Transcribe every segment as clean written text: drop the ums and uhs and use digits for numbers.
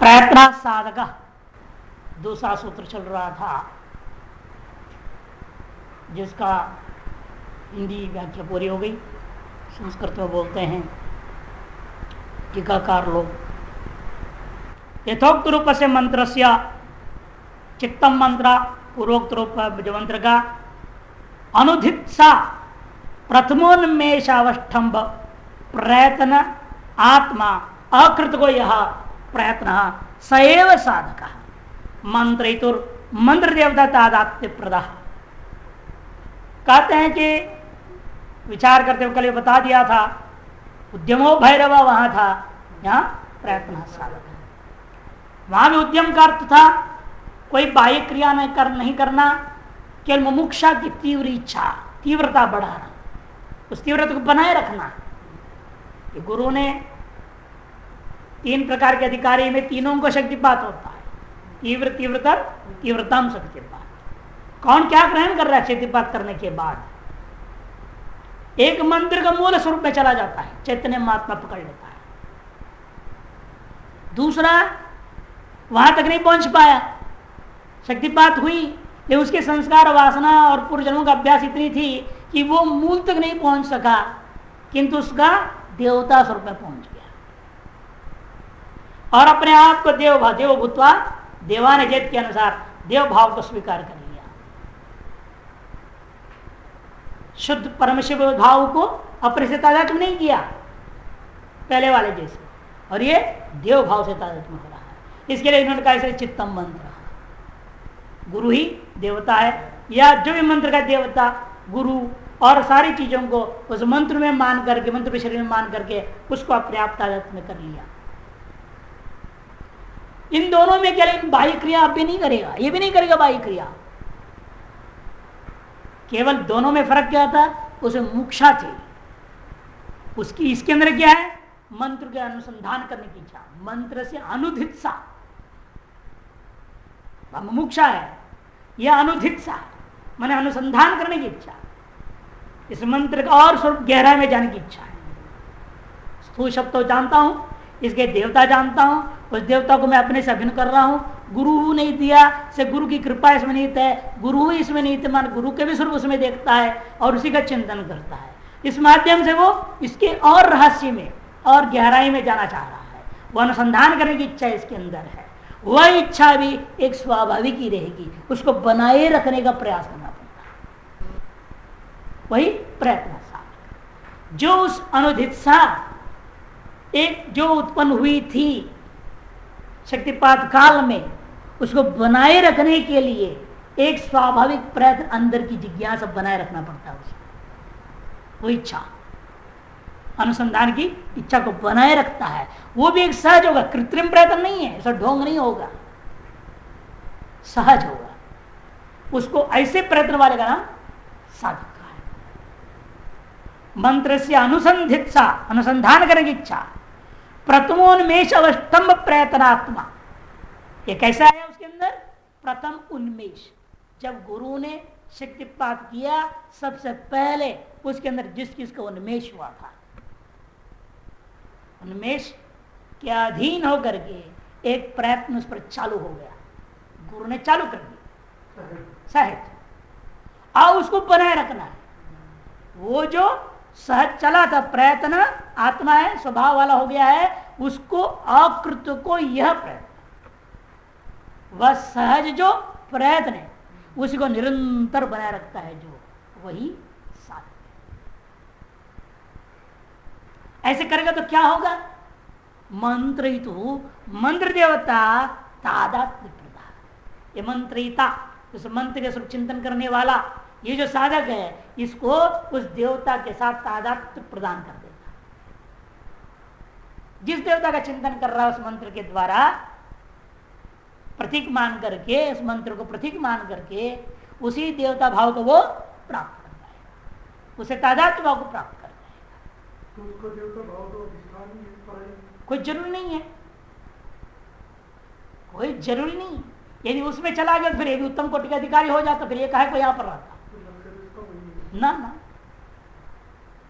प्रयत्न साधक दूसरा सूत्र चल रहा था, जिसका हिंदी व्याख्या पूरी हो गई। संस्कृत में बोलते हैं टीकाकार लोग, यथोक्त रूप से मंत्र से चित्तम मंत्र पूर्वोक्त रूप जो मंत्र का अनुधित्सा प्रथमोन्मेष अवस्थम्भ प्रयत्न आत्मा अकृत को यह प्रयत्न सएव साधक मंत्रितुर मंत्र देवता तादात्म्य प्रदा। कहते हैं कि विचार करते हुए कल बता दिया था, उद्यमो भैरव वहां था, यहाँ प्रयत्न साधक है। वहां भी उद्यम का अर्थ था कोई बाह्य क्रिया नहीं करना, केवल मुमुक्षा की तीव्र इच्छा, तीव्रता बढ़ाना, उस तीव्रता को बनाए रखना। गुरु ने तीन प्रकार के अधिकारी में तीनों को शक्तिपात होता है, तीव्र तीव्रतर तीव्रतम शक्तिपात। कौन क्या ग्रहण कर रहा है शक्तिपात करने के बाद? एक मंत्र का मूल स्वरूप में चला जाता है, चैतन्य महात्मा पकड़ लेता है। दूसरा वहां तक नहीं पहुंच पाया, शक्तिपात हुई लेकिन उसके संस्कार वासना और पूर्व जन्मों का अभ्यास इतनी थी कि वो मूल तक नहीं पहुंच सका, किंतु उसका देवता स्वरूप में पहुंच गया और अपने आप को देव भूतवा देवानिजेत के अनुसार देव भाव को स्वीकार कर लिया। शुद्ध परमशिव भाव को अपने से तादात्म्य नहीं किया पहले वाले जैसे, और ये देव भाव से तादात्म्य हो रहा है। इसके लिए इन्होंने कहा इसे चित्तम मंत्र, गुरु ही देवता है, या जो भी मंत्र का देवता गुरु, और सारी चीजों को उस मंत्र में मान करके, मंत्र के शरीर में मान करके उसको अपने आप तादात्म्य कर लिया। इन दोनों में क्या बाह्य क्रिया अब भी नहीं करेगा, ये भी नहीं करेगा बाह्य क्रिया। केवल दोनों में फर्क क्या था? उसे मुक्षा थी, उसकी इसके अंदर क्या है? मंत्र के अनुसंधान करने की इच्छा, मंत्र से अनुधित्सा। मुमुक्षा है, यह अनुधित्सा माने अनुसंधान करने की इच्छा, इस मंत्र का और स्वरूप गहराई में जाने की इच्छा है। स्थूल शब्द तो जानता हूं, इसके देवता जानता हूं, उस देवता को मैं अपने से अभिन्न कर रहा हूं। गुरु नहीं दिया से गुरु की कृपा इसमें निहित है, गुरु ही इसमें निहित मान गुरु के भी स्वरूप उसमें देखता है और उसी का चिंतन करता है। इस माध्यम से वो इसके और रहस्य में और गहराई में जाना चाह रहा है, वो अनुसंधान करने की इच्छा इसके अंदर है। वह इच्छा भी एक स्वाभाविक ही रहेगी, उसको बनाए रखने का प्रयास करना पड़ता है, वही प्रयत्न साधक। जो उस अनुधित्सा एक जो उत्पन्न हुई थी शक्तिपात काल में, उसको बनाए रखने के लिए एक स्वाभाविक प्रयत्न, अंदर की जिज्ञासा बनाए रखना पड़ता है उसको। वो इच्छा, अनुसंधान की इच्छा को बनाए रखता है, वो भी एक सहज होगा, कृत्रिम प्रयत्न नहीं है, ऐसा ढोंग नहीं होगा, सहज होगा। उसको ऐसे प्रयत्न वाले का नाम साधक का है। मंत्र से अनुसंधित्सा, अनुसंधान करने की इच्छा, प्रथमोन्मेष अवस्थम्भ प्रयत्नात्मा। ये कैसा है उसके अंदर? प्रथम उन्मेष, जब गुरु ने शक्तिपात किया सबसे पहले उसके अंदर जिस चीज का उन्मेष हुआ था, उन्मेष के अधीन होकर के एक प्रयत्न उस पर चालू हो गया, गुरु ने चालू कर दिया सहज। अब उसको बनाए रखना है। वो जो सहज चला था प्रयत्न, आत्मा है, स्वभाव वाला हो गया है, उसको अकृत को यह प्रयत्न, वह सहज जो प्रयत्न है उसी को निरंतर बनाए रखता है, जो वही साधक है। ऐसे करेगा तो क्या होगा? मंत्रितु मंत्र देवता तादात्म्य प्रदा। ये मंत्रिता, उस मंत्र के स्वरूप चिंतन करने वाला ये जो साधक है, इसको उस देवता के साथ तादात्म्य प्रदान कर देता है। जिस देवता का चिंतन कर रहा है उस मंत्र के द्वारा प्रतीक मान करके, उस मंत्र को प्रतीक मान करके उसी देवता भाव को वो प्राप्त कर जाएगा, उसे तादात्म्य भाव को प्राप्त कर जाएगा। तो उसका देवता भाव तो अधिष्ठान कोई जरूरी नहीं है, कोई जरूरी नहीं। यदि उसमें चला गया तो फिर ये भी उत्तम कोटि का अधिकारी हो जाता, फिर ये कहे को यहां पर रहता ना ना,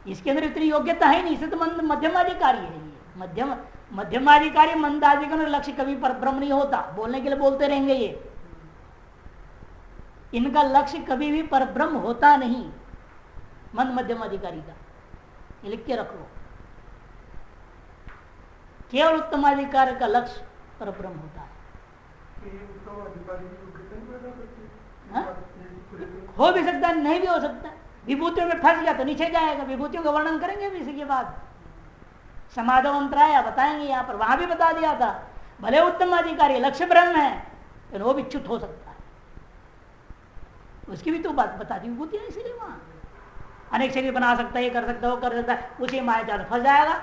इसके अंदर इतनी योग्यता है नहीं, इसे तो मध्यम अधिकारी है। ये मध्यम मध्यमाधिकारी मंदाधिकारी का लक्ष्य कभी पर ब्रह्म नहीं होता, बोलने के लिए बोलते रहेंगे ये, इनका लक्ष्य कभी भी पर ब्रह्म होता नहीं। मंद मध्यम अधिकारी का ये लिख के रख लो, केवल उत्तम अधिकारी का लक्ष्य पर ब्रह्म होता है। हो भी सकता है, नहीं भी हो सकता। विभूतियों में फंस गया तो नीचे जाएगा। विभूतियों का वर्णन करेंगे भी इसी के बाद, समाधो मंत्राया बताएंगे यहाँ पर, वहां भी बता दिया था। भले उत्तम अधिकारी लक्ष्य ब्रह्म है लेकिन वो भी च्युत हो सकता है, उसकी भी तो बात बता दी विभूति है। इसीलिए वहां अनेक शरीर बना सकता है, ये कर सकता है, वो कर सकता है, उसी माया जाल फंस जाएगा।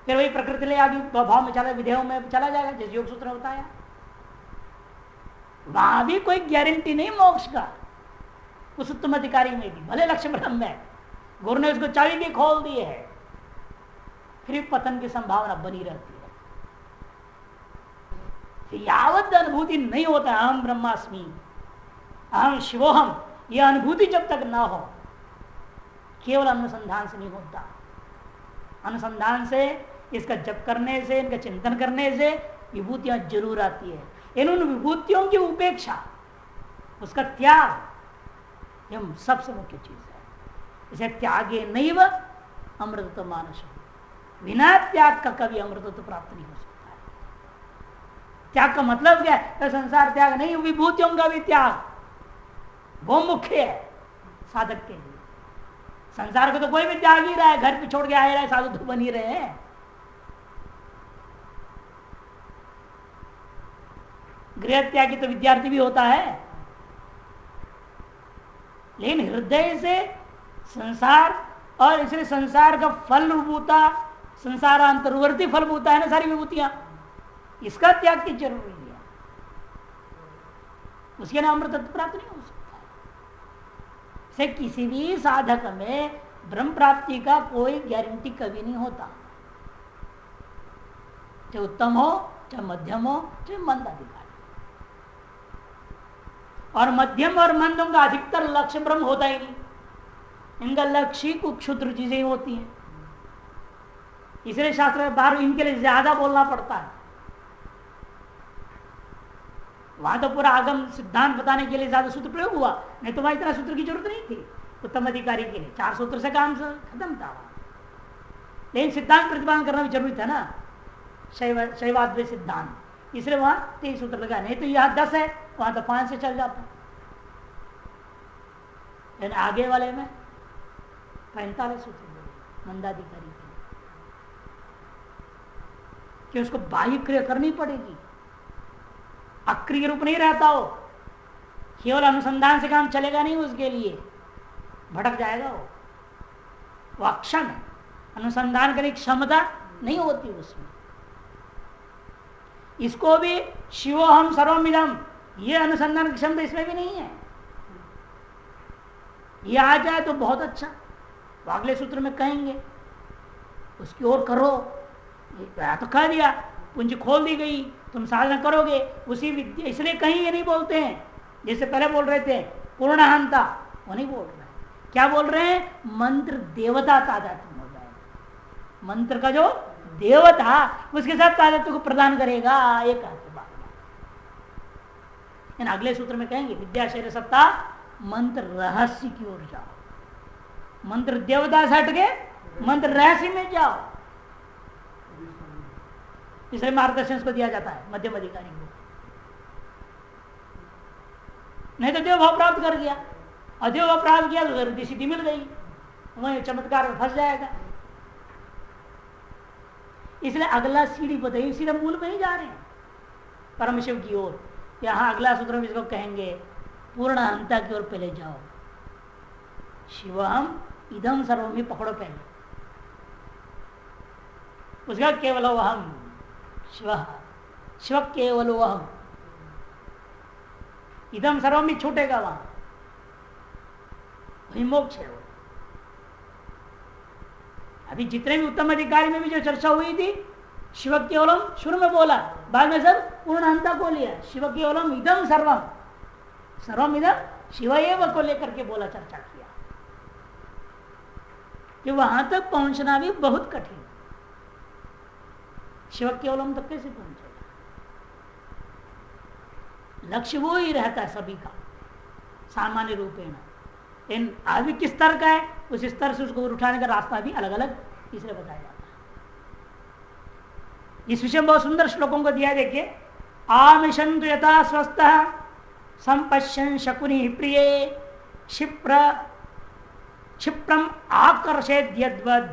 फिर वही प्रकृति ले आदि भाव में चला, विधेयों में चला जाएगा, जैसे योग सूत्र बताया। वहां भी कोई गारंटी नहीं मोक्ष का, उस उत्तम अधिकारी में भी भले लक्ष्य ब्रह्म है, गुरु ने उसको चाबी भी खोल दी है, फिर पतन की संभावना बनी रहती है। यावत अनुभूति नहीं होता अहम ब्रह्मास्मि अहम शिवोहम, यह अनुभूति जब तक ना हो, केवल अनुसंधान से नहीं होता। अनुसंधान से, इसका जप करने से, इनका चिंतन करने से विभूतियां जरूर आती है। इन उन विभूतियों की उपेक्षा, उसका त्याग, यह सबसे मुख्य चीज है। इसे त्यागे नैव अमृतत्व मानस, बिना त्याग का कभी अमृतत्व प्राप्त नहीं हो सकता है। त्याग का मतलब क्या है? तो संसार त्याग नहीं, विभूतियों का भी त्याग वो मुख्य है साधक के लिए। संसार को तो कोई भी त्याग ही रहा है, घर पे छोड़ के आ रहा है, साधु तो बन ही रहे हैं। गृह त्यागी तो विद्यार्थी भी होता है, लेकिन हृदय से संसार, और इसलिए संसार का फल रूपता, संसारांतर्वर्ती फल भूता है ना सारी विभूतियां, इसका त्याग की जरूरी है। उसके नाम अमृतत्व प्राप्त नहीं हो सकता। से किसी भी साधक में ब्रह्म प्राप्ति का कोई गारंटी कभी नहीं होता, चाहे उत्तम हो, चाहे मध्यम हो, चाहे मंद अधिकारी। और मध्यम और मंदों का अधिकतर लक्ष्य ब्रह्म होता ही नहीं, इनका लक्ष्य कुछ क्षुद्र चीजें होती हैं। इसलिए शास्त्र बाहर इनके लिए ज्यादा बोलना पड़ता है। वहां तो पूरा आगम सिद्धांत बताने के लिए ज्यादा सूत्र प्रयोग हुआ, नहीं तो वहां इतना सूत्र की जरूरत नहीं थी। उत्तम अधिकारी के लिए 4 सूत्र से काम खत्म था वहां, लेकिन सिद्धांत प्रतिपादन करना भी जरूरी था ना, शैवाद्वैत सिद्धांत, इसलिए वहां 3 सूत्र लगा। नहीं तो यहाँ 10 है, वहां तो 5 से चल जाता। लेकिन आगे वाले में 45 सूत्र मंदाधिकारी के, कि उसको बाह्य क्रिया करनी पड़ेगी, अक्रिय रूप नहीं रहता हो। केवल अनुसंधान से काम चलेगा नहीं, उसके लिए भटक जाएगा वो अक्षम है। अनुसंधान करने की क्षमता नहीं होती उसमें। इसको भी शिवोहम सर्वमिदम, ये अनुसंधान की क्षमता इसमें भी नहीं है। ये आ जाए तो बहुत अच्छा, वो अगले सूत्र में कहेंगे उसकी ओर करो। तो कह दिया, पूंजी खोल दी गई, तुम साधना करोगे उसी विद्या। इसलिए कहीं ये नहीं बोलते हैं, जैसे पहले बोल रहे थे पूर्णहंता, वो नहीं बोल रहे हैं। क्या बोल रहे हैं? मंत्र देवता तादात्म्य हो जाएगा। मंत्र का जो देवता उसके साथ तादात्म्य को प्रदान करेगा, एक बात। अगले सूत्र में कहेंगे विद्या शरीर सत्ता मंत्र रहस्य की ओर जाओ। मंत्र देवता से हट के मंत्र रहस्य में जाओ। इसलिए मार्गदर्शन को दिया जाता है मध्यम अधिकारी को। नहीं तो देव भाव प्राप्त कर गया, अदेव भाव प्राप्त किया तो रिद्धि सिद्धि मिल गई, वही चमत्कार में फंस जाएगा। इसलिए अगला सीढ़ी बताइए, सीधा मूल में ही जा रहे हैं परम शिव की ओर। यहां अगला सूत्र में इसको कहेंगे पूर्ण अंता की ओर पहले जाओ। शिवम इदम सर्वम ही पकड़ो पहले, उसका केवल वहम शिव, शिव केवल वहम, इदम सर्वम ही छूटेगा वहां, वही मोक्ष है वो। अभी जितने भी उत्तम अधिकारी में भी जो चर्चा हुई थी, शिव केवलम शुरू में बोला, बाद में सब पूर्ण अंता को लिया। शिव केवलम इदम सर्वम, सर्वम इदम शिव एव को लेकर के बोला, चर्चा किया कि वहां तक पहुंचना भी बहुत कठिन। शिव केवलम तक कैसे पहुंचेगा? लक्ष्य वो ही रहता है सभी का सामान्य रूपेण। इन आदि किस स्तर का है, उस स्तर से उसको उठाने का रास्ता भी अलग अलग तीसरे बताया जाता है। इस विषय में बहुत सुंदर श्लोकों को दिया, देखिए। आमिषन्तु यथा स्वस्थ संपश्यन् शकुनि प्रिय क्षिप्रम आकर्षेद् यद्वद्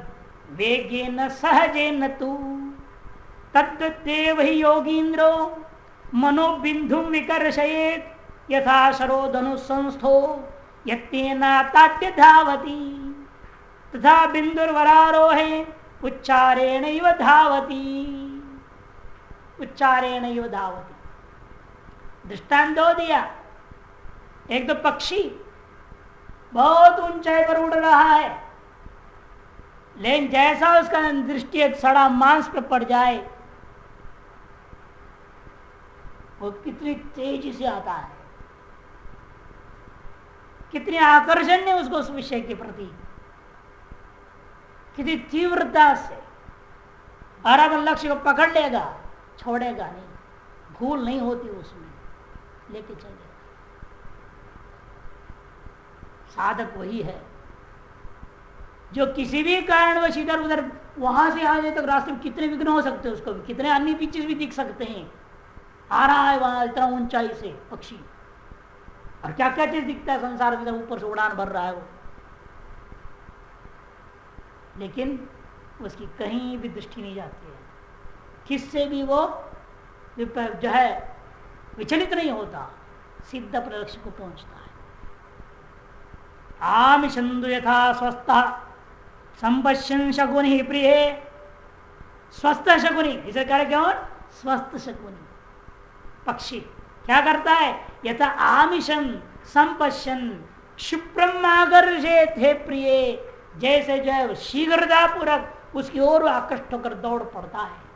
वेगेन सहजेन तु तद्देव हि योगीन्द्रो मनोबिंदुं विकर्षयेत् यथा शरोधनुसंस्थो यत्तेनाताड्य धावति तथा बिंदुर्वरारोहे उच्चारेणैव धावति। उच्चारेणैव धावति दृष्टांत दो दिया। एक तो पक्षी बहुत ऊंचाई पर उड़ रहा है, लेकिन जैसा उसका दृष्टि एक सड़ा मांस पे पड़ जाए, वो कितनी तेजी से आता है, कितनी आकर्षण है उसको उस विषय के प्रति, कितनी तीव्रता से। और अब लक्ष्य को पकड़ लेगा, छोड़ेगा नहीं, भूल नहीं होती उसमें, लेके चलेगा। साधक वही है जो किसी भी कारणवश इधर उधर वहां से आने तक रास्ते में कितने विघ्न हो सकते हैं, उसको भी कितने अन्य पीछे भी दिख सकते हैं। आ रहा है वहां इतना ऊंचाई से पक्षी, और क्या क्या चीज दिखता है संसार में, ऊपर से उड़ान भर रहा है वो, लेकिन उसकी कहीं भी दृष्टि नहीं जाती है, किससे भी वो जो है विचलित नहीं होता, सीधा अपने लक्ष्य को पहुंचता है। आमिषन्तु यथा स्वस्थ संपश्यन् शकुनि प्रिय। स्वस्थ शकुनि इसे कह क्यों? स्वस्थ शकुनि पक्षी क्या करता है? यथा आमिषं संपश्यन् क्षिप्रम आकर्षेत् हे प्रिय, जैसे जो है शीघ्रता पूर्वक उसकी ओर आकृष्ट होकर दौड़ पड़ता है।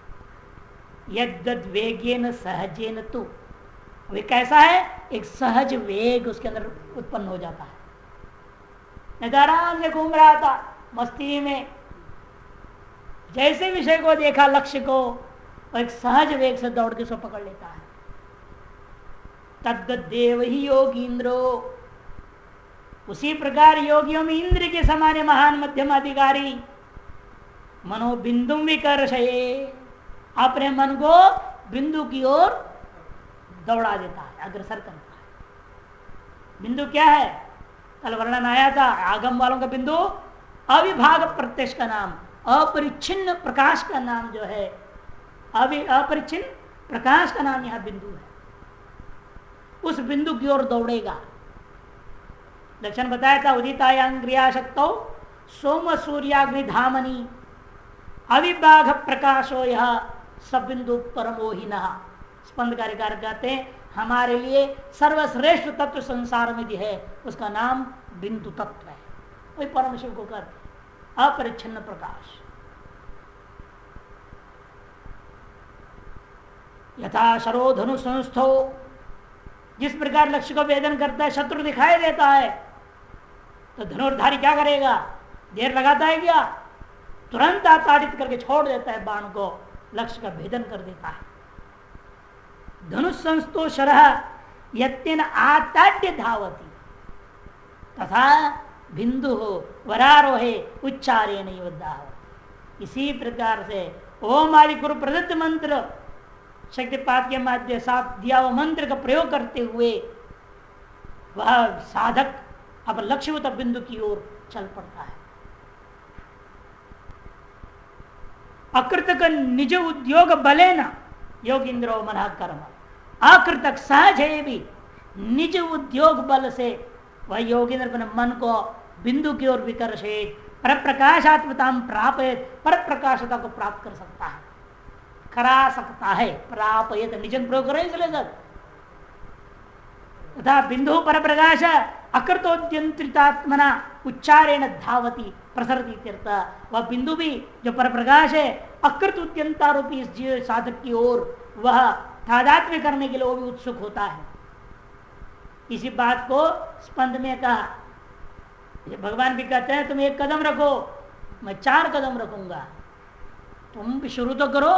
यद्दद् वेगेन सहजेन तु, वे कैसा है? एक सहज वेग उसके अंदर उत्पन्न हो जाता है। आराम से घूम रहा था मस्ती में, जैसे विषय को देखा, लक्ष्य को, और एक सहज वेग से दौड़ के उसको पकड़ लेता है। तद्देव ही योगींद्रो, उसी प्रकार योगियों में इंद्र के समान महान मध्यम अधिकारी मनोबिंदु विकर्षये, अपने मन को बिंदु की ओर दौड़ा देता है, अग्रसर करता है। बिंदु क्या है? कल वर्णन आया था, आगम वालों का बिंदु अविभाग प्रत्यक्ष का नाम, अपरिच्छिन्न प्रकाश का नाम जो है, अपरिच्छिन्न प्रकाश का नाम यहां बिंदु है। उस बिंदु की ओर दौड़ेगा। लक्षण बताया था, उदितायां क्रियाशक्तौ सोम सूर्याग्नि धामनी अविभाग प्रकाशो यह सब बिंदु परमोहिनः। स्पंदकारिकार कहते हैं, हमारे लिए सर्वश्रेष्ठ तत्व संसार में जो है उसका नाम बिंदु तत्व है। वही परम शिव को कहते हैं, अपरिच्छिन्न प्रकाश। यथा शरोधनु संस्थो, जिस प्रकार लक्ष्य को वेदन करता है, शत्रु दिखाई देता है तो धनुर्धारी क्या करेगा? देर लगाता है क्या? तुरंत आताड़ित करके छोड़ देता है बाण को, लक्ष्य का भेदन कर देता है। धनुष संस्थो शरः यत्तेन आताड्य धावति तथा बिंदु हो वरारोहे उच्चारेण धावति। इसी प्रकार से ओम आदि गुरु प्रदत्त मंत्र शक्तिपात के माध्यम साथ दिया हुआ मंत्र का प्रयोग करते हुए वह साधक अब लक्ष्यभूत बिंदु की ओर चल पड़ता है। अकृतक निज उद्योग बलेन योगींद्रो मन कर्म, अकृतक सहज है भी निज उद्योग बल से वह योगींद्र अपने मन को बिंदु की ओर विकर्षित पर प्रकाशात्मता प्राप्त, पर प्रकाशता को प्राप्त कर सकता है, करा सकता है। प्रापयत निजन प्रयोग करें इसलिए सर तथा बिंदु पर प्रकाश अकृतोद्यंत्रितात्मना उच्चारेण धावती प्रसरती। वह बिंदु भी जो पर प्रकाश है अकृत उद्यंतारूपी इस जीव साधक की ओर वह तादात्म्य करने के लिए वो भी उत्सुक होता है। इसी बात को स्पंद में कहा, भगवान भी कहते हैं तुम एक कदम रखो मैं 4 कदम रखूंगा, तुम भी शुरू तो करो,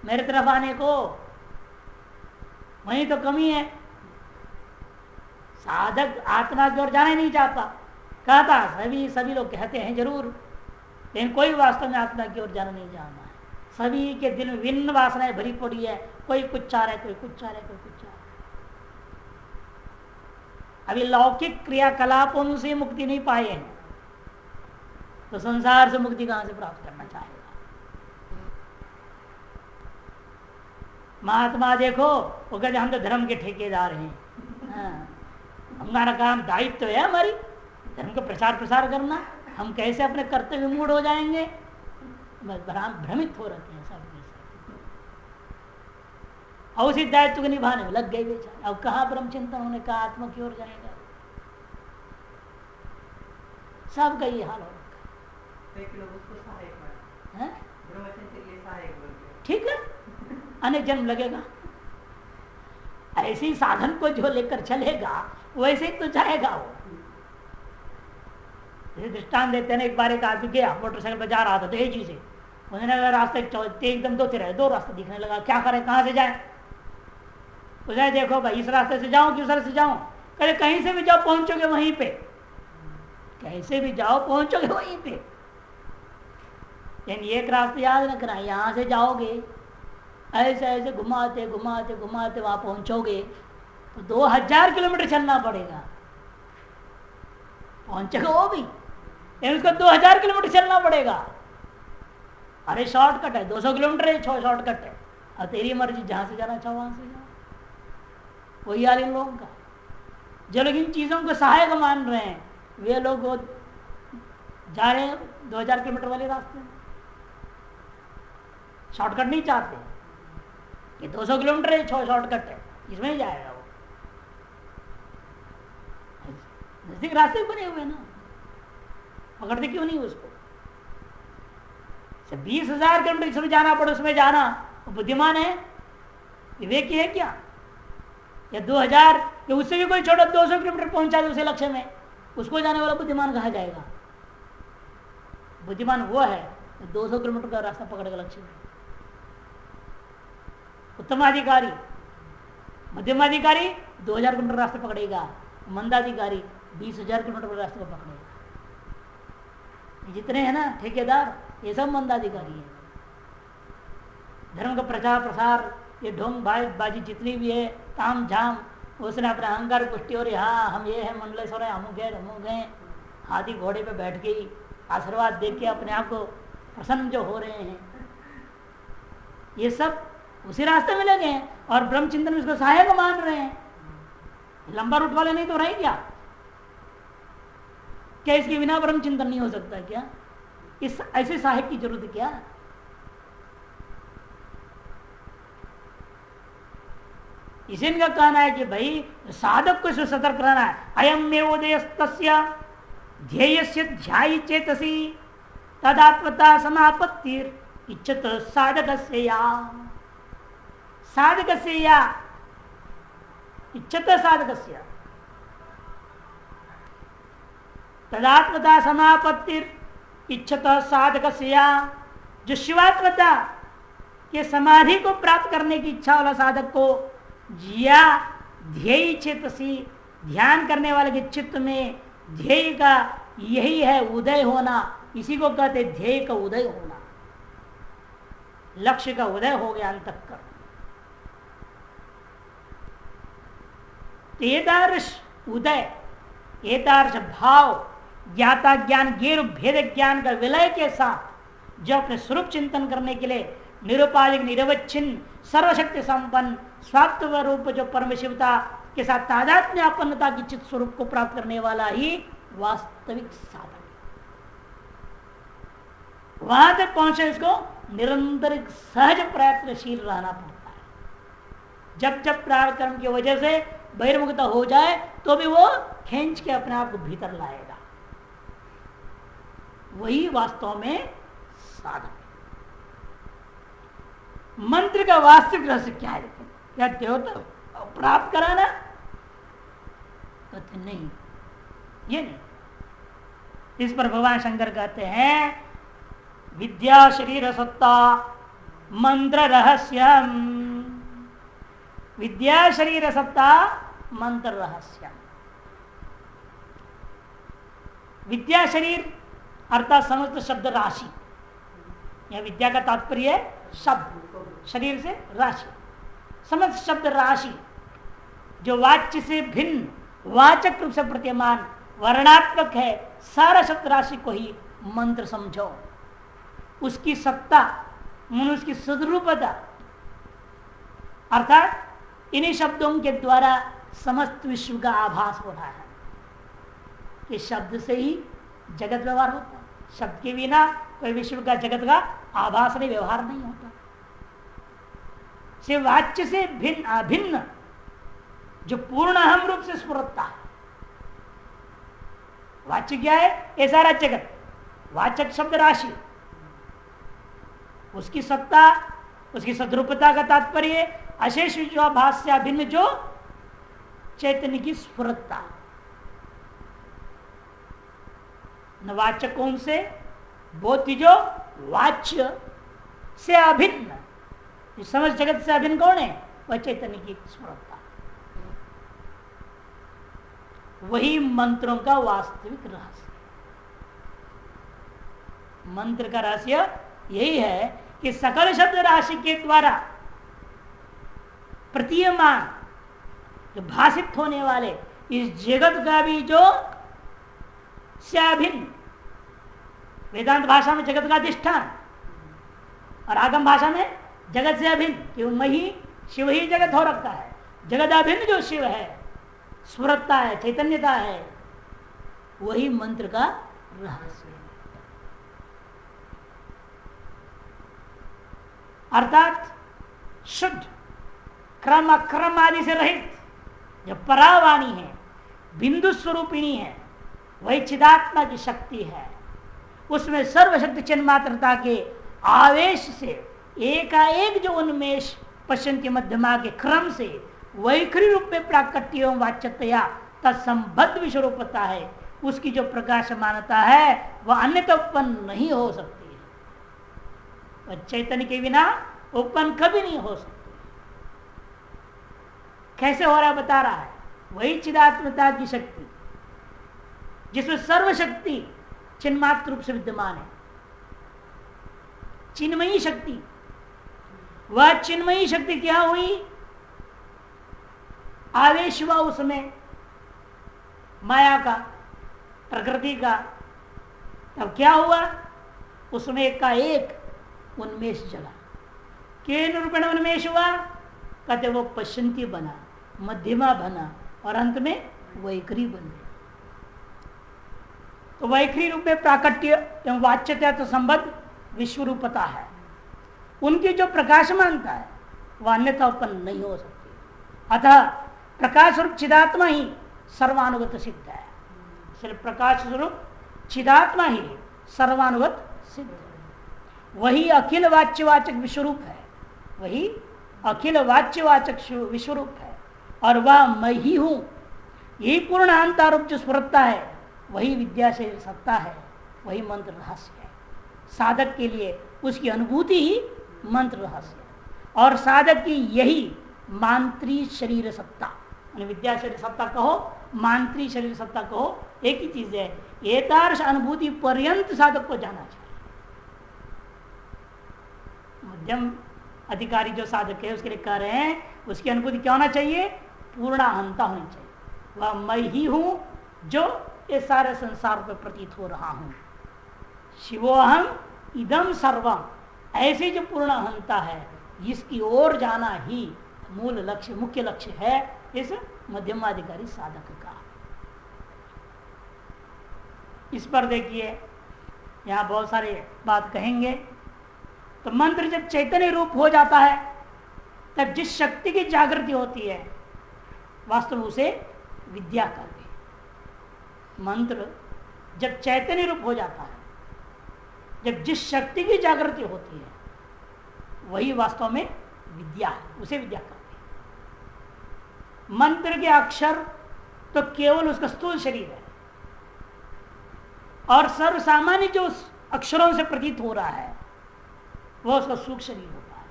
मेरे तरफ आने को, वही तो कमी है। साधक आत्मा की ओर जाना ही नहीं चाहता। कहता सभी लोग कहते हैं जरूर, लेकिन कोई वास्तव में आत्मा की ओर जाना नहीं चाहता है। सभी के दिल में भिन्न वासनाएं भरी पड़ी है, कोई कुछ चाह रहा है, कोई कुछ चाह रहा है, कोई कुछ चाह रहा है। अभी लौकिक क्रियाकलापों से मुक्ति नहीं पाए हैं, तो संसार से मुक्ति कहां से प्राप्त करना चाहेगा। महात्मा देखो, वो कहते हम तो धर्म के ठेकेदार हैं। हाँ, हमारा काम दायित्व तो है हमारी धर्म का प्रचार प्रसार करना, हम कैसे अपने कर्तव्य मूड हो जाएंगे। बस भ्रमित हो रहते हैं सब। और उसी दायित्व को निभाने में लग गए बेचारे। अब कहाँ ब्रह्म चिंतन होने का, आत्मा की ओर जाएगा। सबका ये हाल हो रखा है। ठीक है, अनेक जन्म लगेगा। ऐसी साधन को जो लेकर चलेगा वैसे ही तो जाएगा वो। जैसे दृष्टांत देते हैं, एक बार एक आदमी गया मोटरसाइकिल पर जा रहा था तेजी से, उन्होंने रास्ते एकदम दो रास्ते दिखने लगा, क्या करें कहाँ से जाए। उसे देखो भाई इस रास्ते से जाऊं कि उस रास्ते से जाऊं। कहे कहीं से भी जाओ पहुंचोगे वहीं पे, कैसे भी जाओ पहुंचोगे वहीं पे। लेकिन एक रास्ते याद रखना, यहां से जाओगे ऐसे ऐसे घुमाते घुमाते घुमाते वहां पहुंचोगे तो 2000 किलोमीटर चलना पड़ेगा, पहुंचेगा वो भी, लेकिन उसको 2000 किलोमीटर चलना पड़ेगा। अरे शॉर्टकट है, 200 किलोमीटर है, शॉर्टकट है। और तेरी मर्जी, जहां से जाना चाहो वहां से जाओ। वही हाल इन लोगों का। जो लोग इन चीजों को सहायक मान रहे हैं, वे लोग जा रहे हैं 2000 किलोमीटर वाले रास्ते में, शॉर्टकट नहीं चाहते। ये 200 किलोमीटर है, शॉर्टकट है, इसमें ही जाएगा वो। नजदीक रास्ते बने हुए ना, पकड़ते क्यों नहीं उसको। 20,000 किलोमीटर इसमें जाना पड़े, उसमें जाना वो बुद्धिमान है, विवेकी है क्या। या 2000 या उससे भी कोई छोटा 200 किलोमीटर पहुंचा दे उसे लक्ष्य में, उसको जाने वाला बुद्धिमान कहा जाएगा। बुद्धिमान वो है 200 किलोमीटर का रास्ता पकड़ेगा लक्ष्य में। उत्तमाधिकारी, मध्यमाधिकारी 2000 किलोमीटर रास्ते पकड़ेगा, मंदाधिकारी 20,000 किलोमीटर के रास्ते को पकड़ेगा। जितने हैं ना ठेकेदार, ये सब मंदाधिकारी है। धर्म का प्रचार प्रसार, ये ढोंग बाजी जितनी भी है, ताम झाम, उसने अपने अहंकार पुष्टि और हाँ हम ये है मंडलेश्वर है, अमुक है, हाथी घोड़े पे बैठ गई, आशीर्वाद देख के अपने आप को प्रसन्न जो हो रहे हैं, ये सब उसी रास्ते में लगे हैं और ब्रह्म चिंतन में इसको सहायक मान रहे हैं। लंबा रूट वाले नहीं तो रहे क्या इसके बिना ब्रह्म चिंतन नहीं हो सकता क्या। इस ऐसे सहायक की जरूरत क्या। इसे इनका कहना है कि भाई साधक को इसमें सतर्क रहना है। अयम में उदयस्तस्य ध्येयस्य ध्यायी चेतसी तदात्मता समापत्तिर इच्छत साधकस्य या इच्छत साधकस्य तदात्मता समापत्तिर इच्छत साधकस्य या। जो शिवात्मता के समाधि को प्राप्त करने की इच्छा वाला साधक को जिया ध्येय चेतसी, ध्यान करने वाले के चित्त में ध्येय का यही है उदय होना, इसी को कहते ध्येय का उदय होना, लक्ष्य का उदय हो गया अंतःकरण। एतादृश उदय, एतादृश भाव, ज्ञाता ज्ञान गेर भेद ज्ञान का विलय के साथ जो अपने स्वरूप चिंतन करने के लिए निरुपाधिक निरवच्छिन्न सर्वशक्ति संपन्न स्वात्व रूप जो परम शिवता के साथ तादात्म्यपन्नता की चित्त स्वरूप को प्राप्त करने वाला ही वास्तविक साधन। वहां तक पहुंचे इसको निरंतर सहज प्रयत्नशील रहना पड़ता है। जब जब प्रारब्ध कर्म की वजह से बहिर्मुखता हो जाए तो भी वो खींच के अपने आप को भीतर लाएगा, वही वास्तव में साधन। मंत्र का वास्तविक रहस्य क्या है? क्या देवता प्राप्त कराना? कहते नहीं, ये नहीं। इस पर भगवान शंकर कहते हैं विद्या शरीर सत्ता मंत्र रहस्यम, विद्या शरीर सत्ता मंत्र रहस्यम। विद्या शरीर अर्थात समस्त शब्द राशि, यह विद्या का तात्पर्य है शब्द, शरीर से राशि, समस्त शब्द राशि जो वाच्य से भिन्न वाचक रूप से प्रतीयमान वर्णात्मक है, सारा शब्द राशि को ही मंत्र समझो। उसकी सत्ता, उसकी सद्रूपता, अर्थात इन्हीं शब्दों के द्वारा समस्त विश्व का आभास हो रहा है कि शब्द से ही जगत व्यवहार होता है। शब्द के बिना कोई विश्व का जगत का आभास नहीं, व्यवहार नहीं होता। से वाच्य से भिन्न अभिन्न जो पूर्ण अहम रूप से स्फुरता है। वाच्य क्या है? ये सारा जगत, वाचक शब्द राशि, उसकी सत्ता, उसकी सद्रूपता का तात्पर्य अशेष विश्वाभास से अभिन्न जो चैतन्य की स्फुरता। न वाचकों से बोध जो वाच्य से अभिन्न, इस समझ जगत से अभिन्न कौन है? वह चैतन्य की स्फुरता। वही मंत्रों का वास्तविक रहस्य। मंत्र का रहस्य यही है कि सकल शब्द राशि के द्वारा प्रतीयमान जो भाषित होने वाले इस जगत का भी जो स्याभिन्न, वेदांत भाषा में जगत का अधिष्ठान और आगम भाषा में जगत से अभिन्न, क्यों मैं ही शिव ही जगत हो रखा है। जगत अभिन्न जो शिव है, स्फुरता है, चैतन्यता है, वही मंत्र का रहस्य है। अर्थात शुद्ध क्रम अक्रम आदि से रहित जो परावाणी है, बिंदु स्वरूपिणी है, वही चिदात्मा की शक्ति है। उसमें सर्वशक्ति चिन्मात्रता के आवेश से एकाएक जो उन्मेष पश्चिम मध्यमा के क्रम से वैखरी रूप में प्राकट्य एवं वाच्यतया तत्संबद्ध विश्वरूपता है, उसकी जो प्रकाशमानता है वह अन्यथा उत्पन्न नहीं हो सकती है। वह चैतन्य के बिना उत्पन्न कभी नहीं हो सकती। कैसे हो रहा है बता रहा है। वही चिदात्मता की शक्ति जिसमें सर्वशक्ति चिन्मात्र रूप से विद्यमान है, चिन्मयी शक्ति। वह चिन्मयी शक्ति क्या हुई? आवेश हुआ उसमें माया का, प्रकृति का। तब क्या हुआ? उसमें एक उन्मेष जला। केन रूपेण उन्मेष हुआ? कहते वो पश्चंती बना, मध्यमा बना और अंत में वैखरी बन गया। तो वैखरी रूप में प्राकट्य एवं वाच्यता तो संबद्ध विश्व रूपता है। उनकी जो प्रकाशमानता है वह अन्यथा उत्पन्न नहीं हो सकती। अतः प्रकाश स्वरूप चिदात्मा ही सर्वानुगत सिद्ध है। सिर्फ प्रकाश स्वरूप चिदात्मा ही सर्वानुगत सिद्ध है। वही अखिल वाच्यवाचक विश्वरूप है, वही अखिल वाच्यवाचक विश्वरूप है। और वह मैं ही हूं, यही पूर्ण अंतरूप जो स्फुरता है, वही विद्या से सत्ता है, वही मंत्र रहस्य है। साधक के लिए उसकी अनुभूति ही मंत्र रहस्य है। और साधक की यही मांत्री शरीर सत्ता, विद्या शरीर सत्ता कहो, मांत्री शरीर सत्ता कहो, एक ही चीज है। एतादृश अनुभूति पर्यंत साधक को जाना चाहिए। मध्यम अधिकारी जो साधक है उसके लिए कह रहे हैं, उसकी अनुभूति क्या होना चाहिए? पूर्णाहंता होनी चाहिए। वह मैं ही हूं जो ये सारे संसार पर प्रतीत हो रहा हूं। शिवोहम इदम सर्वम, ऐसे जो पूर्ण अहंता है, इसकी ओर जाना ही मूल लक्ष्य, मुख्य लक्ष्य है इस मध्यमाधिकारी साधक का। इस पर देखिए यहां बहुत सारे बात कहेंगे। तो मंत्र जब चैतन्य रूप हो जाता है, तब जिस शक्ति की जागृति होती है वास्तव में उसे विद्या कहते हैं। मंत्र जब चैतन्य रूप हो जाता है, जब जिस शक्ति की जागृति होती है, वही वास्तव में विद्या है, उसे विद्या कहते हैं। मंत्र के अक्षर तो केवल उसका स्थूल शरीर है, और सर्वसामान्य जो अक्षरों से प्रतीत हो रहा है वह उसका सूक्ष्म शरीर होता है।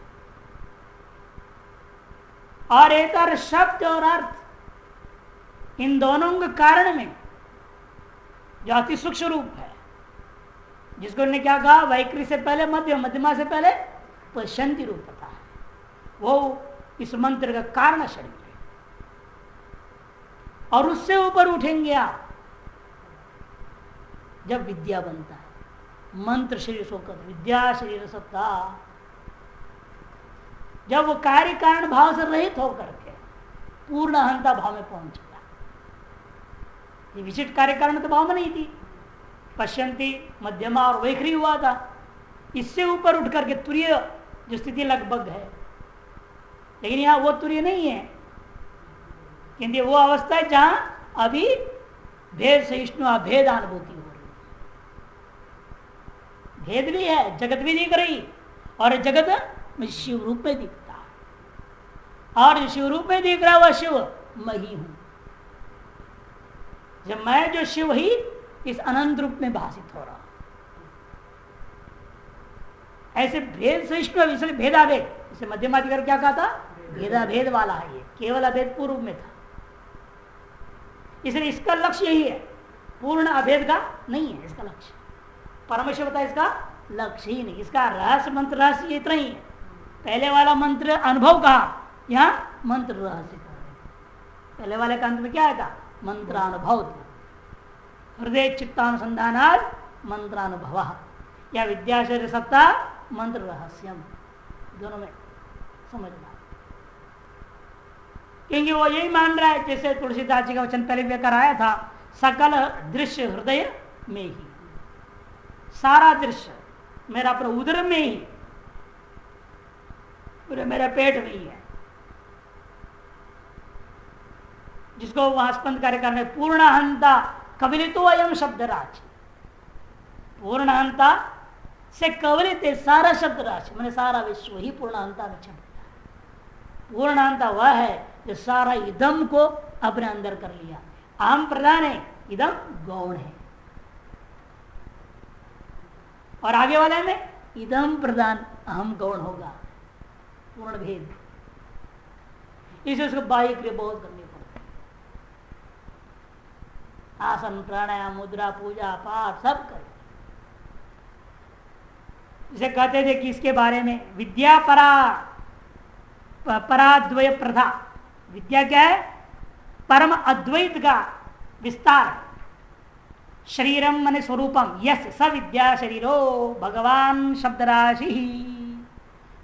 और एक और शब्द और अर्थ, इन दोनों के कारण में जो अति सूक्ष्म रूप है, जिसको उन्होंने क्या कहा, वैखरी से पहले मध्य, मध्यमा से पहले पश्यंती रूपता है, वो इस मंत्र का कारण शरीर है। और उससे ऊपर उठेंगे आप जब विद्या बनता है। मंत्र शरीर सोकर विद्या शरीर सत्ता, जब वो कार्य कारण भाव से रहित होकर के पूर्ण अहंता भाव में पहुंच गया। ये विशिष्ट कार्य कारण तो भाव में नहीं थी, पश्यंती मध्यमा और वैखरी हुआ था। इससे ऊपर उठ करके तुरीय जो स्थिति लगभग है, लेकिन यहां वो तुरीय नहीं है, क्योंकि वो अवस्था है जहां अभी भेद सहिष्णु अभेद अनुभूति हो रही, भेद भी है, जगत भी दिख रही, और जगत में शिव रूप में दिखता है, और शिव रूप में दिख रहा वह शिव मैं ही हूं। जब मैं जो शिव ही इस अनंत रूप में भाषित हो रहा, ऐसे भेद सहिष्णु, इसलिए भेदाभेद, इसे मध्यमाधिकार क्या कहा था, भेदाभेद वाला है, ये केवल अभेद पूर्व में था, इसलिए इसका लक्ष्य यही है, पूर्ण अभेद का नहीं है इसका लक्ष्य। परमेश्वर बता इसका लक्ष्य ही नहीं, इसका रहस्य मंत्र रहस्य इतना ही है। पहले वाला मंत्र अनुभव कहा, यहाँ मंत्र रहस्य कहा। पहले वाले का अंत में क्या था, मंत्रानुभव था, हृदय चित्तानुसंधान मंत्रानुभव, या विद्याशय सत्ता मंत्र रहस्यम, दोनों में समझना। क्योंकि वो यही मान रहा है, जैसे तुलसीदास जी का वचन पहले भी कराया था, सकल दृश्य हृदय में ही, सारा दृश्य मेरा अपने उदर में ही, पूरे मेरे पेट में ही है, जिसको वहां स्पंद कार्य करने पूर्णहंता कवलितो अयम शब्द राशि, पूर्णहंता से कवलित सारा शब्द राशि, मैंने सारा विश्व ही पूर्णहंता में छपता है। पूर्णहंता वह है जो सारा इदम को अपने अंदर कर लिया। अहम प्रधान है, इदम गौण है, और आगे वाले में इदम प्रधान अहम गौण होगा, पूर्ण भेद। इसे उसको बाह्य क्रिया बहुत करनी पड़ती है, आसन प्राणायाम मुद्रा पूजा पाठ सब करे। इसे कहते थे कि इसके बारे में विद्या पराद्वय प्रथा, विद्या क्या है, परम अद्वैत का विस्तार, शरीरम मन स्वरूपम यस स विद्या शरीरो भगवान शब्द राशि,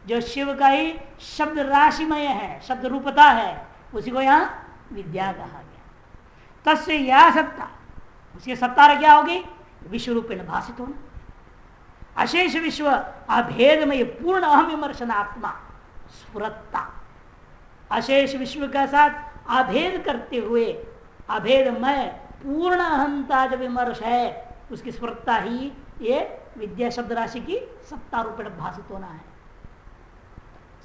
जो शिव का ही शब्द राशिमय है, शब्द रूपता है, उसी को यहाँ विद्या कहा गया। तस्य यह सत्ता, उसकी सत्ता क्या होगी, विश्व रूप में भाषित होना, अशेष विश्व अभेदमय पूर्ण अहम विमर्शनात्मा स्फुरत्ता, अशेष विश्व के साथ अभेद करते हुए अभेदमय पूर्ण अहंता जो विमर्श है, उसकी स्फुरत्ता ही ये विद्या शब्द राशि की सत्ता रूपेण भाषित होना है।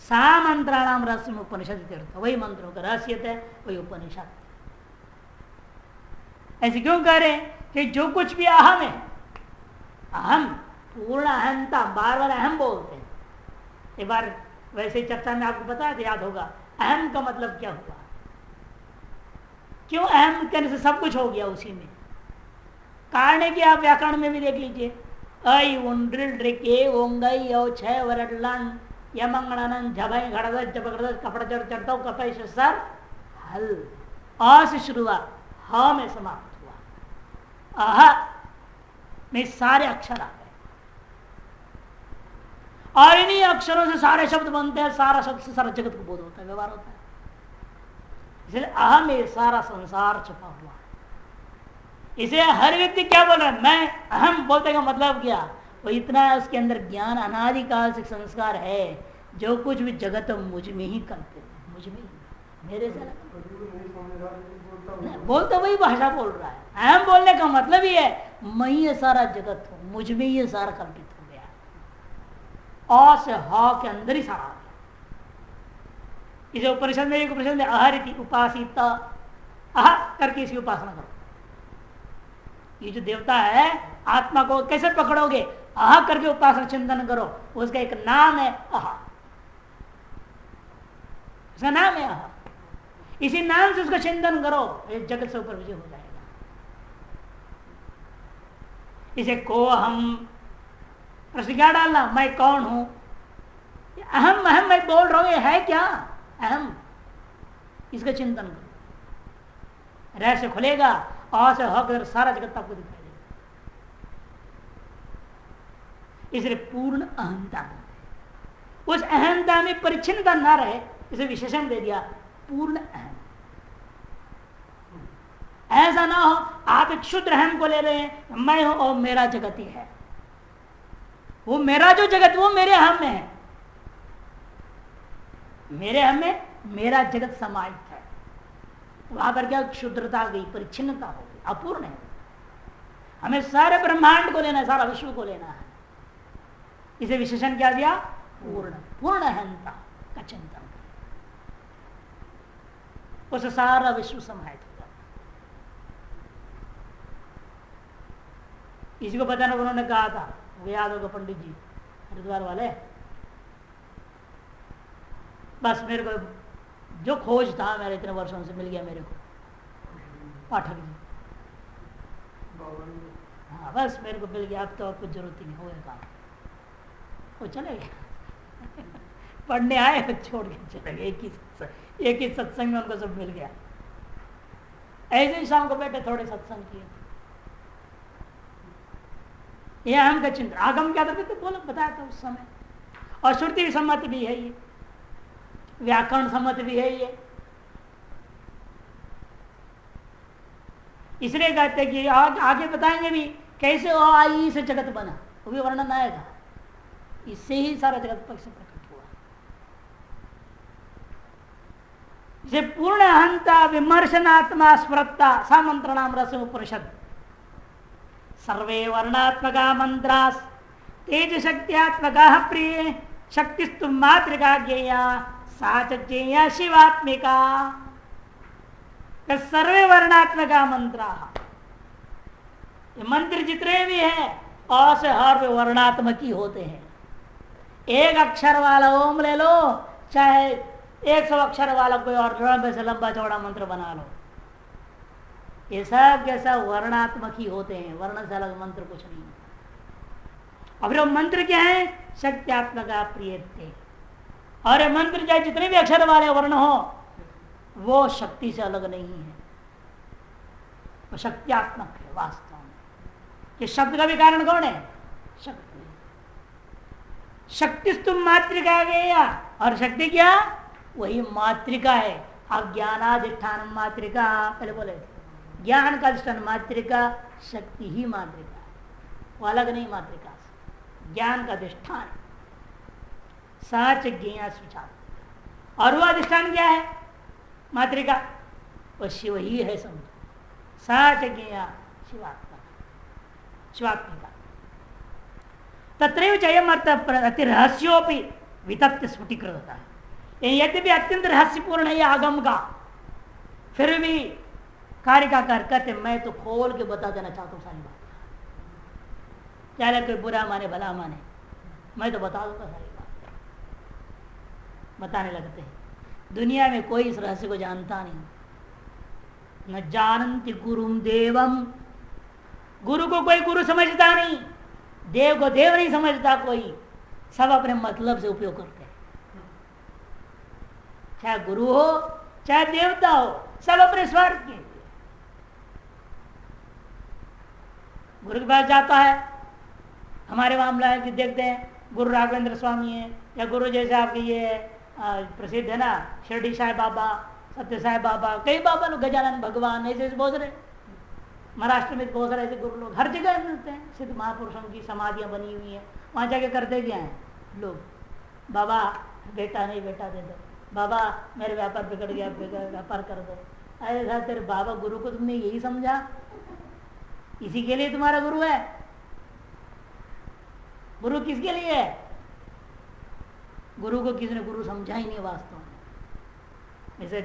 सा मंत्राणाम रहस्य में उपनिषद, वही मंत्रों का रहस्य है, वही उपनिषद। ऐसे क्यों कह रहे हैं कि जो कुछ भी अहम है, अहम पूर्ण अहंता, बार बार अहम बोलते हैं। एक बार वैसे चर्चा में आपको बताया था, याद होगा, अहम का मतलब क्या हुआ, क्यों अहम कहने से सब कुछ हो गया उसी में। कारण की आप व्याकरण में भी देख लीजिए, ऐ उंड्रिल ड्रिके ओंगई औ छय वरडलन यमंगणन झबई घड़द जबगड़द कपड़ चढ़ चढ़ता कपै सर हल, अ से शुरू हुआ, ह में समाप्त हुआ, अह में सारे अक्षर आ गए, और इन्हीं अक्षरों से सारे शब्द बनते हैं, सारा शब्द से सारा जगत को बोध होता है, व्यवहार होता है। इसलिए अहम में सारा संसार छुपा हुआ है। इसे हर व्यक्ति क्या बोल रहा है, मैं अहम बोलते का मतलब क्या, वो इतना उसके अंदर ज्ञान अनादिकाल से संस्कार है, जो कुछ भी जगत मुझ में ही कल्पित है, मुझ में ही, मेरे से बोलता वही भाषा बोल रहा है। अहम बोलने का मतलब ही है मैं ये सारा जगत हूं, मुझ में ये सारा कल्पित हो गया, अ से ह के अंदर ही सारा आ गया। इसे उपनिषद में, एक उपनिषद में अहरिति उपासित, अह करके इसकी उपासना करो। ये जो देवता है, आत्मा को कैसे पकड़ोगे, अह करके उपासना चिंतन करो, उसका एक नाम है अह, उसका नाम है अह। इसी नाम से उसका चिंतन करो, इस जगत से ऊपर विजय हो जाएगा। इसे को हम प्रश्न क्या डालना, मैं कौन हूं, अहम अहम मैं बोल रहा हूं, ये है क्या अहम, इसका चिंतन करो। रहस्य खुलेगा और से होकर सारा जगत आपको दिखाई देगा। इसलिए पूर्ण अहंता, उस अहंता में परिच्छिन्नता ना रहे, इसे विशेषण दे दिया पूर्ण अहम। ऐसा ना हो आप एक शुद्ध अहम को ले रहे हैं, मैं हूं और मेरा जगत ही है, वो मेरा जो जगत वो मेरे अहम में है, मेरे अहम में मेरा जगत समाहित है। वहां पर क्या क्षुद्रता गई, परिच्छिन्नता हो गई, अपूर्ण है। हमें सारे ब्रह्मांड को लेना है, सारा विश्व को लेना है। इसे विशेषण क्या दिया, पूर्ण, पूर्ण अहंता का चिंतन, उसे सारा विश्व समाहित हो जाता। इसी को बताना उन्होंने कहा था, वो याद होगा पंडित जी हरिद्वार वाले, बस मेरे को जो खोज था मेरे इतने वर्षों से मिल गया मेरे को, पाठक जी, हाँ बस मेरे को मिल गया, अब तो कुछ जरूरत ही नहीं, हो गया काम, वो चले गए पढ़ने आए छोड़ के चले गए, एक ही सत्संग में उनको सब मिल गया। ऐसे ही शाम को बैठे थोड़े सत्संग किए, यह अहम का चिंतन। आगम क्या था तो बोलो बताया था उस समय, और श्रुति सम्मत भी है, ये व्याकरण सम्मत भी है ये। इसलिए कहते कि आगे बताएंगे भी कैसे वो आई से जगत बना, वो भी वर्णन आएगा, इससे ही सारा जगत पक्ष प्रकट हुआ। इसे पूर्ण अहंता विमर्शनात्मा स्मृता सामंत्रणाम रस उपनिषद सर्वे वर्णात्मका मंत्रास तेज शक्त्यात्मका प्रिय शक्तिस्तु मातृका ज्ञेया साचेया शिवात्मिका। सर्वे वर्णात्मका मंत्रा, ये मंत्र जितने भी हैं अ से हर वर्णात्मक ही होते हैं। एक अक्षर वाला ओम ले लो, चाहे 100 अक्षर वाला कोई और लंबे से लंबा चौड़ा मंत्र बना लो, ये सब कैसा वर्णात्मक ही होते हैं, वर्ण से अलग मंत्र कुछ नहीं। अब वो मंत्र क्या है, शक्त्यात्मका प्रियते, और ये मंत्र चाहे जितने भी अक्षर वाले वर्ण हो वो शक्ति से अलग नहीं है, वो शक्त्यात्मक है वास्तव में। कि शब्द का भी कारण कौन है, शक्ति। शक्तिस्तु मातृका गया, और शक्ति क्या, वही मातृका है। अज्ञानाधिष्ठान मातृका, पहले बोले ज्ञान का अधिष्ठान मातृका, शक्ति ही मातृका है, वो अलग नहीं मातृका से, ज्ञान का अधिष्ठान साच ज्ञा सुचार। और वो अधिष्ठान क्या है मातृका, वो शिव ही है, समझो साच ज्ञा शिवात्मा, शिवात्मिका। तत्रैव चयम अर्थ अति रहस्योपि वितप्त स्फुटीकृत होता है। यद्यपि अत्यंत रहस्यपूर्ण है यह आगम का, फिर भी कार्य का कर करते मैं तो खोल के बता देना चाहता हूँ सारी बात, चाहे कोई बुरा माने भला माने, मैं तो बता दूंगा सारी बात। बताने लगते हैं, दुनिया में कोई इस रहस्य को जानता नहीं। न जानन्ति गुरुम देवम, गुरु को कोई गुरु समझता नहीं, देव को देव नहीं समझता कोई, सब अपने मतलब से उपयोग करते हैं। चाहे गुरु हो चाहे देवता हो, सब अपने स्वार्थ के लिए। गुरु के पास जाता है, हमारे मामला है कि देखते हैं गुरु राघवेंद्र स्वामी है, या गुरु जैसे आपके ये प्रसिद्ध है ना शिरडी साईं बाबा, सत्य साईं बाबा, कई बाबा लोग, गजानन भगवान, ऐसे बहुत सारे महाराष्ट्र में बहुत सारे ऐसे गुरु लोग हर जगह मिलते हैं। सिद्ध महापुरुषों की समाधियां बनी हुई हैं, वहां जाके करते क्या है लोग, बाबा बेटा नहीं बेटा दे दो, बाबा मेरे व्यापार बिगड़ गया व्यापार कर दो। अरे तेरे बाबा गुरु को तुमने यही समझा, इसी के लिए तुम्हारा गुरु है। गुरु किसके लिए है, गुरु को किसी ने गुरु समझा ही नहीं वास्तव में। जैसे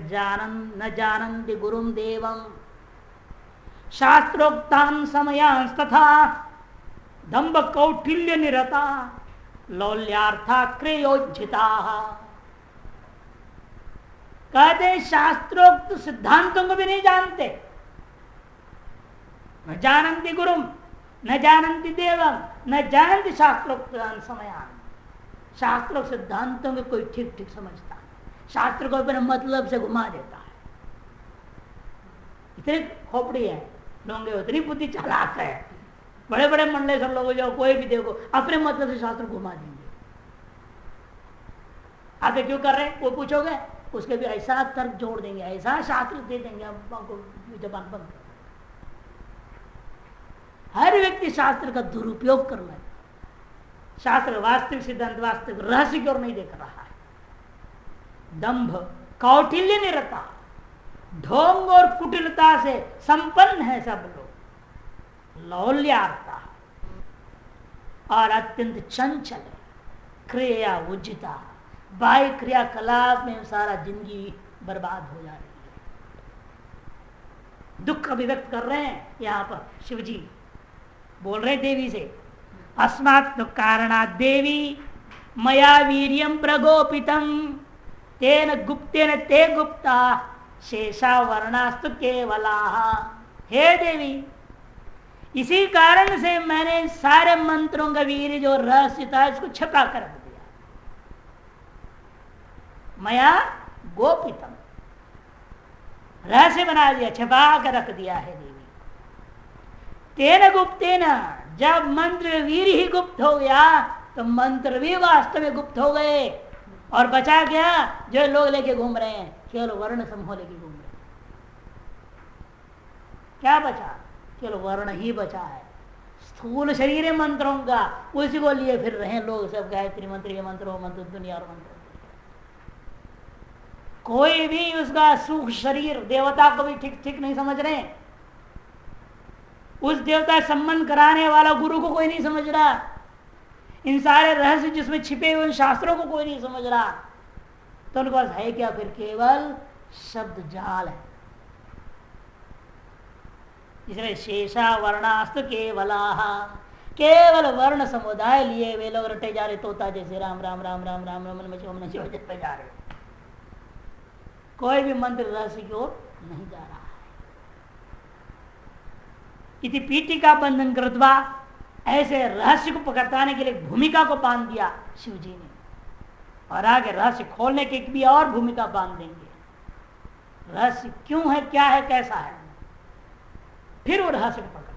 न जानन्ति गुरुम देवम शास्त्रोक्तान समयांस तथा दंभ कौटिल्य निरता लौल्यार्था क्रेयोज्जिता। कहते शास्त्रोक्त सिद्धांतों को भी नहीं जानते। न जानन्ति गुरुम न जानन्ति देवम न जानन्ति शास्त्रोक्त समयान। शास्त्रोक्त सिद्धांतों को कोई ठीक ठीक समझता है, शास्त्र को अपने मतलब से घुमा देता है। इतने खोपड़ी है लोग, उतनी बुद्धि चालाक है। बड़े बड़े मंडलेश्वर लोग जो कोई भी देखो अपने मतलब से शास्त्र घुमा देंगे। आगे क्यों कर रहे हैं वो पूछोगे, उसके भी ऐसा तर्क जोड़ देंगे, ऐसा शास्त्र दे देंगे आपको जबान बंद कर। हर व्यक्ति शास्त्र का दुरुपयोग कर रहा है। शास्त्र वास्तविक सिद्धांत वास्तविक रहस्य की ओर नहीं देख रहा है। दंभ कौटिल्य निरता ढोंग और कुटिलता से संपन्न है सब लोग, लौल्यार्ता और अत्यंत चंचल है, क्रिया उज्जिता, बाह्य क्रियाकलाप में सारा जिंदगी बर्बाद हो जा रही है। दुख अभिव्यक्त कर रहे हैं यहाँ पर शिव जी बोल रहे देवी से, अस्मात् कारणात् देवी मया वीर्यं प्रगोपितं तेन गुप्तेन ते गुप्ता शेषा वर्णास्तु केवलाः। हे देवी, इसी कारण से मैंने सारे मंत्रों का वीर्य जो रहस्य था इसको छपा कर रख दिया। मया गोपितम, रहस्य बना दिया, छपा कर रख दिया है देवी। तेन गुप्तेन, जब मंत्र वीर ही गुप्त हो गया तो मंत्र भी वास्तव में गुप्त हो गए। और बचा गया जो लोग लेके घूम रहे हैं, केवल वर्ण समूह लेके घूम रहे हैं। क्या बचा? केवल वर्ण ही बचा है। स्थूल शरीर है मंत्रों का, उसी को लिए फिर रहे हैं लोग सब, गायत्री मंत्र के मंत्र, मंत्र दुनिया और मंत्र। कोई भी उसका सूक्ष्म शरीर देवता को भी ठीक ठीक नहीं समझ रहे। उस देवता संबंध कराने वाला गुरु को कोई नहीं समझ रहा। इन सारे रहस्य जिसमें छिपे हुए शास्त्रों को कोई नहीं समझ रहा। तो उनके पास है क्या? फिर केवल शब्द जाल है। इसलिए शेषा वर्णास्तु केवलाः, केवल वर्ण समुदाय लिए वे लोग रटे जा रहे तोता जैसे राम राम राम राम राम राम में जपते जा रहे। कोई भी मंत्र रहस्य की ओर नहीं जा रहा है। इति पीठिका बंधन कृत्वा, ऐसे रहस्य को पकड़ाने के लिए भूमिका को बांध दिया शिव जी ने। और आगे रहस्य खोलने की भी और भूमिका बांध देंगे। रहस्य क्यों है, क्या है, कैसा है, फिर वो रहस्य को पकड़